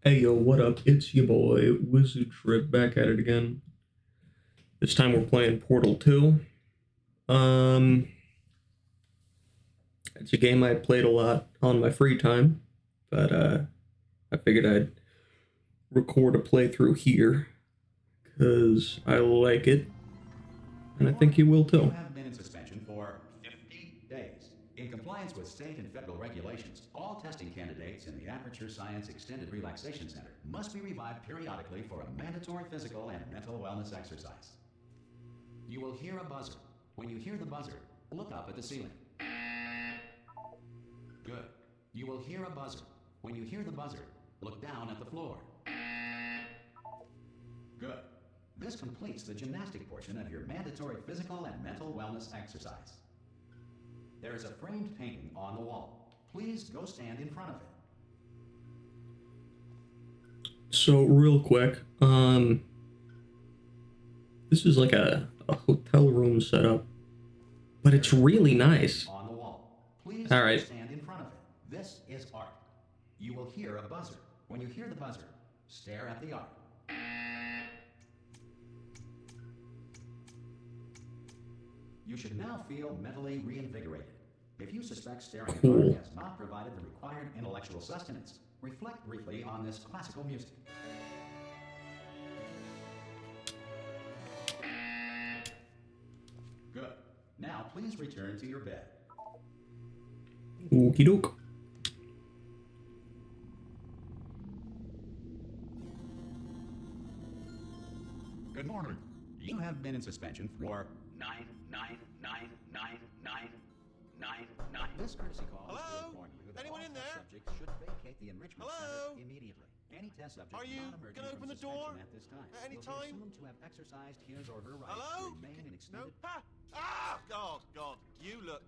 Hey yo, what up? It's your boy, Wizard Trippp, back at it again. This time we're playing Portal 2. Um, it's a game I played a lot on my free time, but I figured I'd record a playthrough here, because I like it, and I think you will You too. have been in suspension for 50 days. In compliance with state and federal regulations, all testing candidates in the Aperture Science Extended Relaxation Center must be revived periodically for a mandatory physical and mental wellness exercise. You will hear a buzzer. When you hear the buzzer, look up at the ceiling. Good. You will hear a buzzer. When you hear the buzzer, look down at the floor. Good. This completes the gymnastic portion of your mandatory physical and mental wellness exercise. There is a framed painting on the wall. Please go stand in front of it. So, real quick, this is like a hotel room setup, but it's really nice. On the wall. Please All go right. stand in front of it. This is art. You will hear a buzzer. When you hear the buzzer, stare at the art. You should now feel mentally reinvigorated. If you suspect staring at Cool. art has not provided the required intellectual sustenance, reflect briefly on this classical music. Good. Now please return to your bed. Okie doke. Good morning. You have been in suspension for 9999999. This courtesy call is to Hello? inform you that Anyone all in test there? subjects should vacate the enrichment Hello? center immediately. Any test subject Are you not emerging gonna from open the suspension door at this time at any will time? be assumed to have exercised his or her right Hello? to remain in No? extended. Ha! Ah! Oh, God. You look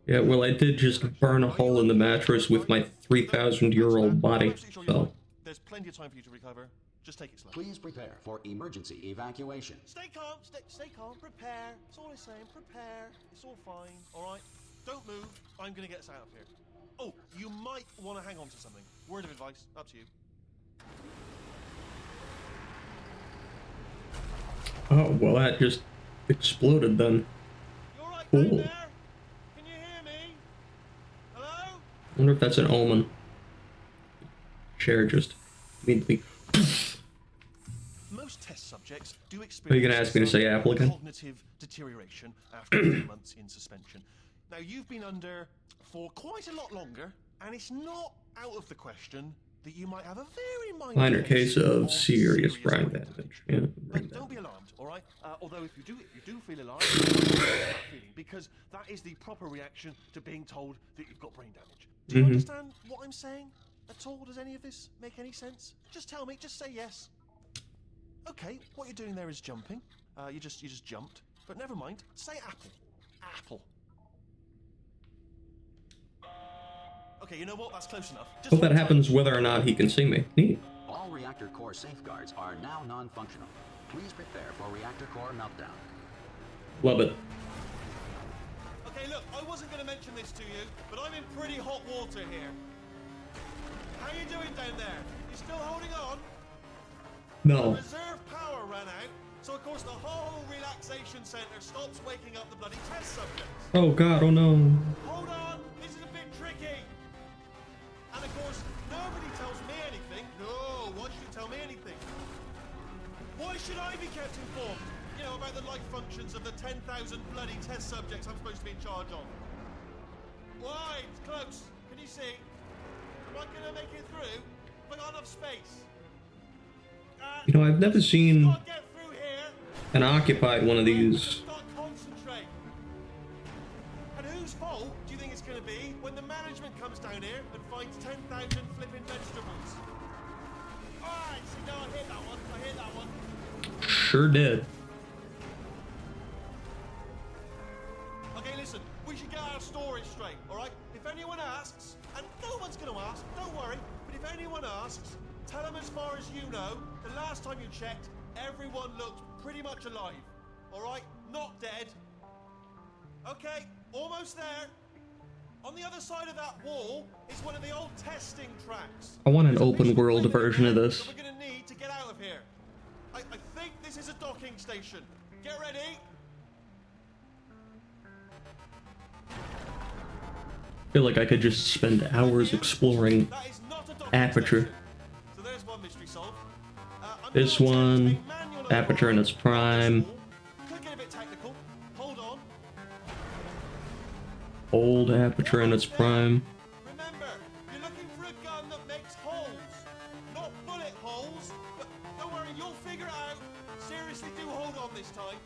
Yeah, well, I did just burn a hole in the mattress with my 3,000-year-old body, so... There's plenty of time for you to recover. Just take it slow. Please prepare for emergency evacuation. Stay calm. Stay calm. Prepare. That's all I'm saying. Prepare. It's all fine. All right? Don't move. I'm going to get us out of here. Oh, you might want to hang on to something. Word of advice. Up to you. Oh, well, that just exploded then. You all right Cool. down there? Can you hear me? Hello? I wonder if that's an omen. Chair just immediately... Most test subjects do experience Are you gonna ask me to say apple again? cognitive deterioration after 3 months in suspension. Now, you've been under for quite a lot longer, and it's not out of the question that you might have a very Minor case of serious brain damage. Yeah, brain But don't be damage. alarmed, all right? Although if you do feel alarmed, that feeling, because that is the proper reaction to being told that you've got brain damage. Do you understand what I'm saying at all? Does any of this make any sense? Just tell me. Just say yes. Okay, what you're doing there is jumping. You just jumped. But never mind. Say apple. Apple. Okay, you know what? That's close enough. Just Hope that one time. happens whether or not he can see me. Neat. All reactor core safeguards are now non-functional. Please prepare for reactor core meltdown. Love it. Okay, look, I wasn't going to mention this to you, but I'm in pretty hot water here. How you doing down there? You still holding on? No. Reserve power ran out, so of course the whole relaxation center stops waking up the bloody test subjects. Oh god, oh no. Hold on, this is a bit tricky. And of course, nobody tells me anything. No, why should you tell me anything? Why should I be kept informed? You know, about the life functions of the 10,000 bloody test subjects I'm supposed to be in charge of. Why? It's close. Can you see? Am I gonna make it through? Have I got enough space? You know, I've never seen Can't get through here. an occupied one of these. Start concentrate. And whose fault do you think it's going to be when the management comes down here and finds 10,000 flipping vegetables? Alright, see, no, I hit that one. I hit that one. Sure did. Okay, listen, we should get our story straight, alright? If anyone asks, and no one's going to ask, don't worry, but if anyone asks, tell them as far as you know, the last time you checked, everyone looked pretty much alive. Alright? Not dead. Okay, almost there. On the other side of that wall is one of the old testing tracks. I want an There's a piece open of world equipment in version of there this. that we're gonna need to get out of here. I think this is a docking station. Get ready. I feel like I could just spend hours exploring That is not a docking Aperture. station. So there's one mystery solved. I'm This gonna attempt one, a manual Aperture in its override on prime. this wall. Could get a bit technical. Hold on. Old Aperture in its prime. Remember, you're looking for a gun that makes holes, not bullet holes. But don't worry, you'll figure it out. Seriously, do hold on this time.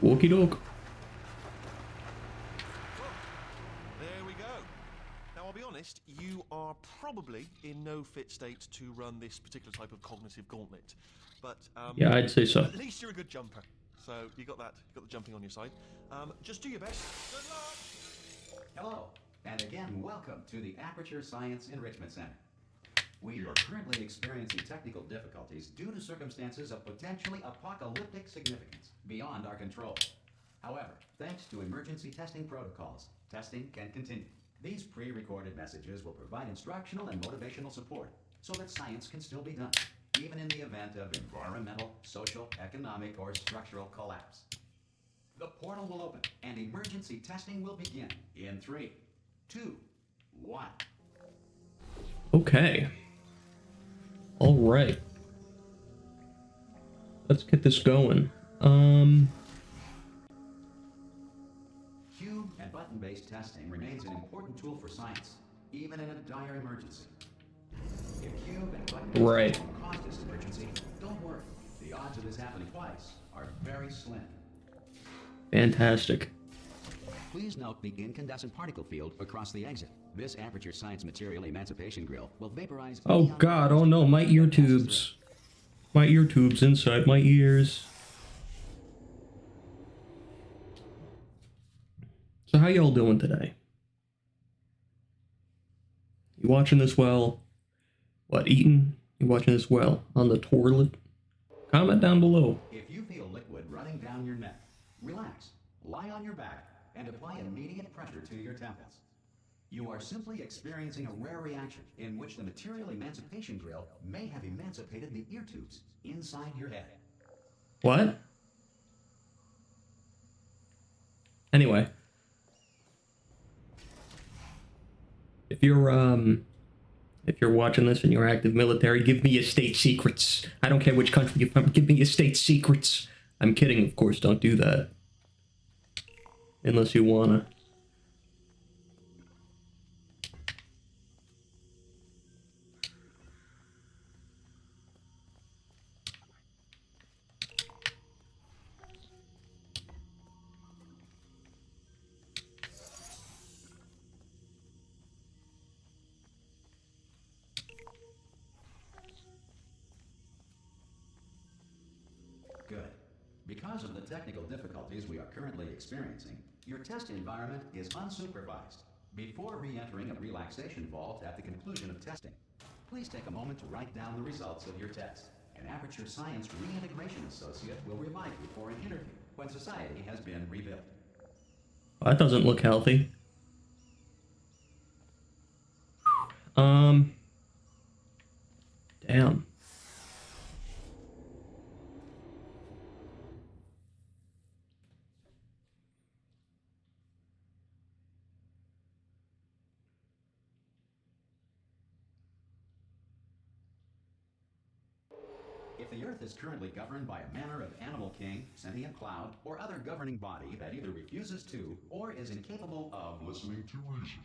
Wokey doke. There we go. Now, I'll be honest, you are probably in no fit state to run this particular type of cognitive gauntlet. But Yeah, I'd say so. at least you're a good jumper. So you got that. You got the jumping on your side. Just do your best. Good luck. Hello, and again, welcome to the Aperture Science Enrichment Center. We are currently experiencing technical difficulties due to circumstances of potentially apocalyptic significance beyond our control. However, thanks to emergency testing protocols, testing can continue. These pre-recorded messages will provide instructional and motivational support so that science can still be done, even in the event of environmental, social, economic, or structural collapse. The portal will open and emergency testing will begin in 3, 2, 1. Okay. Alright. Let's get this going. Cube and button-based testing remains an important tool for science, even in a dire emergency. If cube and button-based Right. testing caused this emergency, don't worry. The odds of this happening twice are very slim. Fantastic. Please note the incandescent particle field across the exit. This Aperture Science Material Emancipation Grill will vaporize... Oh neon god, particles oh no, my ear that passes tubes. My ear tubes inside my ears. So how y'all doing today? You watching this well? What, eating? You watching this well? On the toilet? Comment down below. through. If you feel liquid running down your neck, relax, lie on your back, and apply immediate pressure to your temples. You are simply experiencing a rare reaction in which the Material Emancipation Grill may have emancipated the ear tubes inside your head. What? Anyway. If you're watching this and you're active military, give me your state secrets. I don't care which country you're from, give me your state secrets. I'm kidding, of course, don't do that. Unless you wanna. Good. Because of the technical difficulties we are currently experiencing, your test environment is unsupervised. Before re-entering a relaxation vault at the conclusion of testing, please take a moment to write down the results of your test. An Aperture Science Reintegration Associate will remind you for an interview when society has been rebuilt. That doesn't look healthy. Damn. If the Earth is currently governed by a manner of animal king, sentient cloud, or other governing body that either refuses to or is incapable of listening to reason.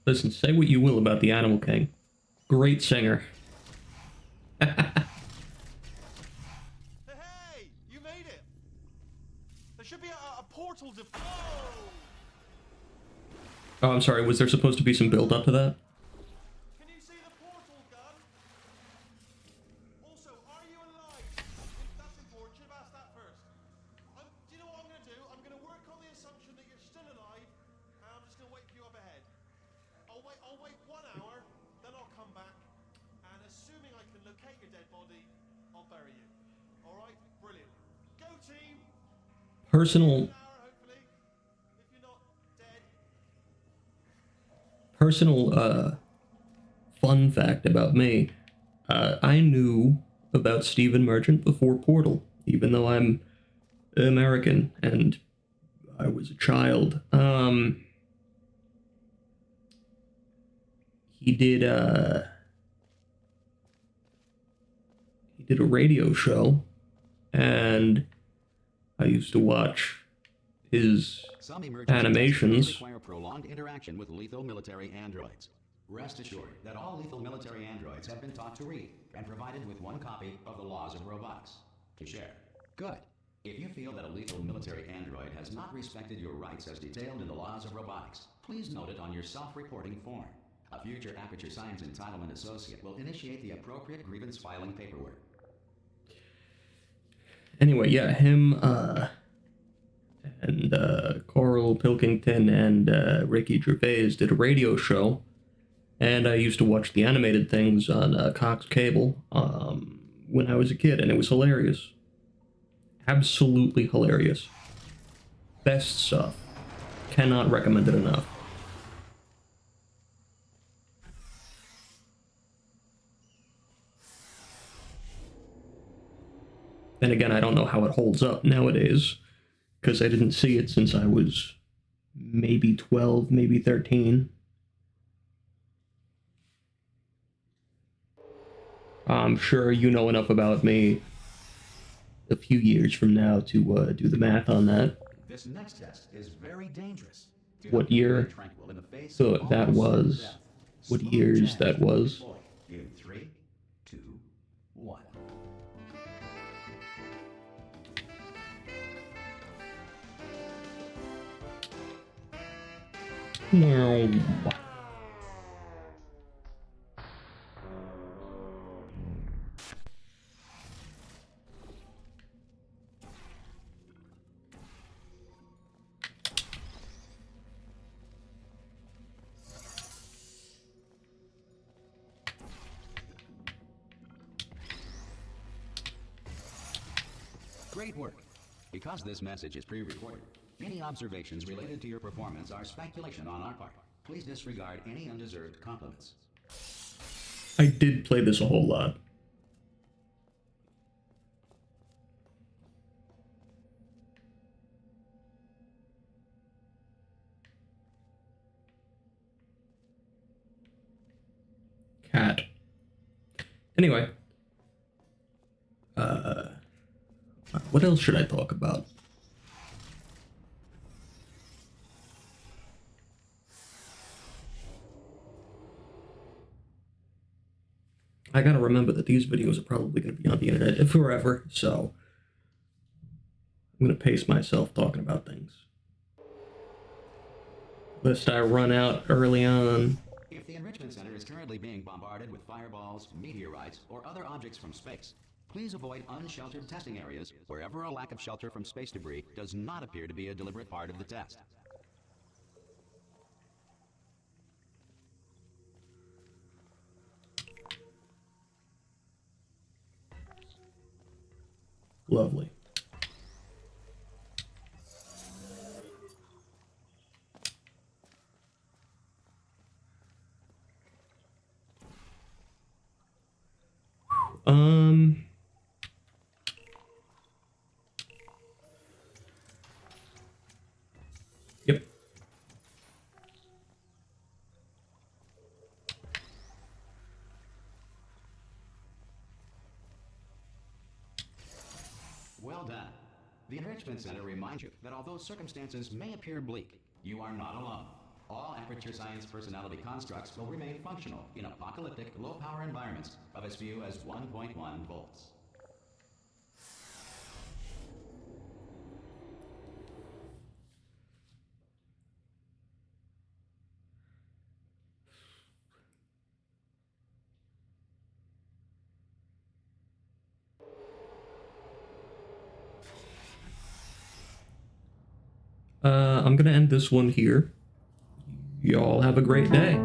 Listen, say what you will about the Animal King. Great singer. Hey, you made it. There should be a portal to... Oh! Oh, I'm sorry, was there supposed to be some build up to that? Can you see the portal gun? Also, are you alive? That's important. Should have asked that first. Do you know what I'm going to do? I'm going to work on the assumption that you're still alive, and I'm just going to wait for you up ahead. I'll wait 1 hour, then I'll come back, and assuming can locate your dead body, I'll bury you. Alright? Brilliant. Go team! Personal An hour, hopefully. If you're not dead. fun fact about me. I knew about Stephen Merchant before Portal, even though I'm American and I was a child. He did a radio show, and I used to watch his Some emergency animations. tests require prolonged interaction with lethal military androids. Rest assured that all lethal military androids have been taught to read and provided with one copy of the laws of robotics to share. Good. If you feel that a lethal military android has not respected your rights as detailed in the laws of robotics, please note it on your self-reporting form. A future Aperture Science Entitlement Associate will initiate the appropriate grievance filing paperwork. Anyway, yeah, him and Carl Pilkington and Ricky Gervais did a radio show, and I used to watch the animated things on Cox Cable when I was a kid, and it was hilarious. Absolutely hilarious. Best stuff. Cannot recommend it enough. Then again, I don't know how it holds up nowadays, because I didn't see it since I was maybe 12, maybe 13. I'm sure you know enough about me a few years from now to do the math on that. This next test is very dangerous. What year so that was, what years that was. In 3, 2, 1. Wow. Great work. Because this message is pre-recorded, any observations related to your performance are speculation on our part. Please disregard any undeserved compliments. I did play this a whole lot. Cat. Anyway. What else should I talk about? I gotta remember that these videos are probably gonna be on the internet forever, so I'm gonna pace myself talking about things. Lest I run out early on. If the Enrichment Center is currently being bombarded with fireballs, meteorites, or other objects from space, please avoid unsheltered testing areas wherever a lack of shelter from space debris does not appear to be a deliberate part of the test. Lovely. Yep. Well done. The Enrichment Center reminds you that although circumstances may appear bleak, you are not alone. All Aperture Science personality constructs will remain functional in apocalyptic, low-power environments of as few as 1.1 volts. I'm gonna end this one here. Y'all have a great day.